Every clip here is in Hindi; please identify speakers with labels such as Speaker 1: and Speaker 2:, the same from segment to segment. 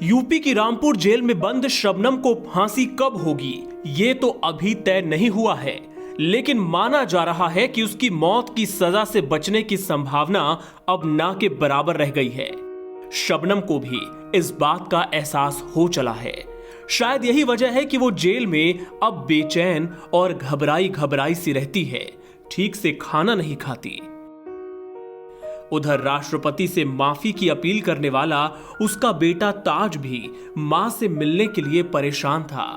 Speaker 1: यूपी की रामपुर जेल में बंद शबनम को फांसी कब होगी ये तो अभी तय नहीं हुआ है, लेकिन माना जा रहा है कि उसकी मौत की सजा से बचने की संभावना अब ना के बराबर रह गई है। शबनम को भी इस बात का एहसास हो चला है। शायद यही वजह है कि वो जेल में अब बेचैन और घबराई घबराई सी रहती है, ठीक से खाना नहीं खाती। उधर राष्ट्रपति से माफी की अपील करने वाला उसका बेटा ताज भी मां से मिलने के लिए परेशान था।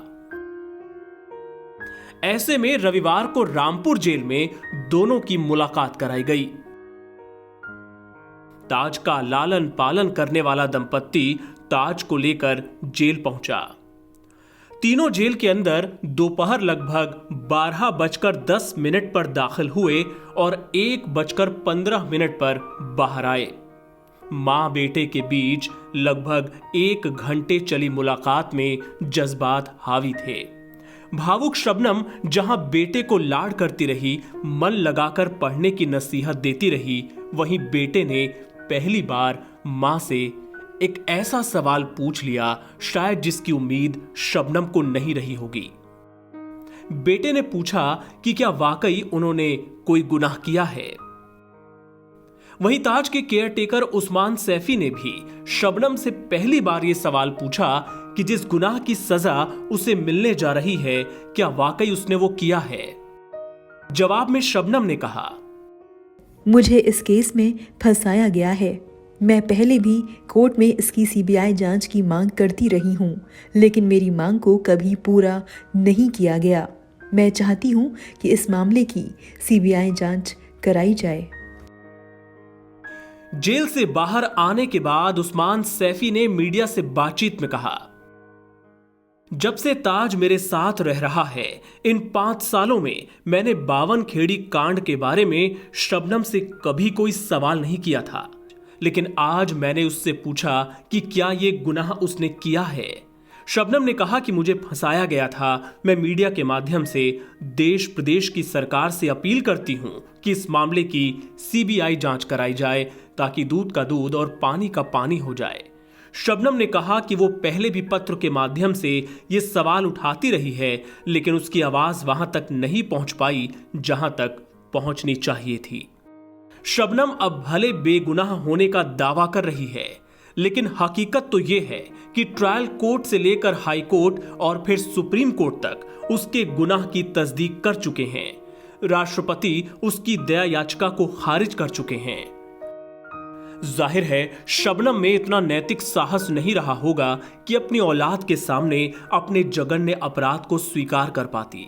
Speaker 1: ऐसे में रविवार को रामपुर जेल में दोनों की मुलाकात कराई गई। ताज का लालन पालन करने वाला दंपत्ति ताज को लेकर जेल पहुंचा। तीनों जेल के अंदर दोपहर लगभग 12:10 पर दाखिल हुए और 1:15 पर बाहर आए। मां बेटे के बीच लगभग 1 घंटे चली मुलाकात में जज्बात हावी थे। भावुक शबनम जहां बेटे को लाड करती रही, मन लगाकर पढ़ने की नसीहत देती रही, वहीं बेटे ने पहली बार मां से एक ऐसा सवाल पूछ लिया शायद जिसकी उम्मीद शबनम को नहीं रही होगी। बेटे ने पूछा कि क्या वाकई उन्होंने कोई गुनाह किया है। वहीं ताज के केयरटेकर उस्मान सैफी ने भी शबनम से पहली बार यह सवाल पूछा कि जिस गुनाह की सजा उसे मिलने जा रही है, क्या वाकई उसने वो किया है। जवाब में शबनम ने कहा,
Speaker 2: मुझे इस केस में फंसाया गया है। मैं पहले भी कोर्ट में इसकी सीबीआई जांच की मांग करती रही हूं, लेकिन मेरी मांग को कभी पूरा नहीं किया गया। मैं चाहती हूं कि इस मामले की सीबीआई जांच कराई जाए।
Speaker 1: जेल से बाहर आने के बाद उस्मान सैफी ने मीडिया से बातचीत में कहा, जब से ताज मेरे साथ रह रहा है, इन 5 सालों में मैंने 52 खेड़ी कांड के बारे में शबनम से कभी कोई सवाल नहीं किया था, लेकिन आज मैंने उससे पूछा कि क्या यह गुनाह उसने किया है। शबनम ने कहा कि मुझे फंसाया गया था। मैं मीडिया के माध्यम से देश प्रदेश की सरकार से अपील करती हूं कि इस मामले की सीबीआई जांच कराई जाए ताकि दूध का दूध और पानी का पानी हो जाए। शबनम ने कहा कि वो पहले भी पत्र के माध्यम से ये सवाल उठाती रही है, लेकिन उसकी आवाज वहां तक नहीं पहुंच पाई जहां तक पहुंचनी चाहिए थी। शबनम अब भले बेगुनाह होने का दावा कर रही है, लेकिन हकीकत तो यह है कि ट्रायल कोर्ट से लेकर हाई कोर्ट और फिर सुप्रीम कोर्ट तक उसके गुनाह की तस्दीक कर चुके हैं। राष्ट्रपति उसकी दया याचिका को खारिज कर चुके हैं। जाहिर है शबनम में इतना नैतिक साहस नहीं रहा होगा कि अपनी औलाद के सामने अपने जघन्य अपराध को स्वीकार कर पाती।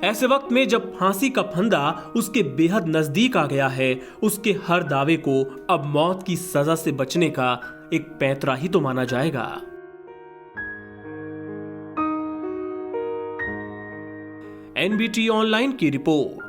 Speaker 1: ऐसे वक्त में जब फांसी का फंदा उसके बेहद नजदीक आ गया है, उसके हर दावे को अब मौत की सजा से बचने का एक पैंतरा ही तो माना जाएगा। एनबीटी ऑनलाइन की रिपोर्ट।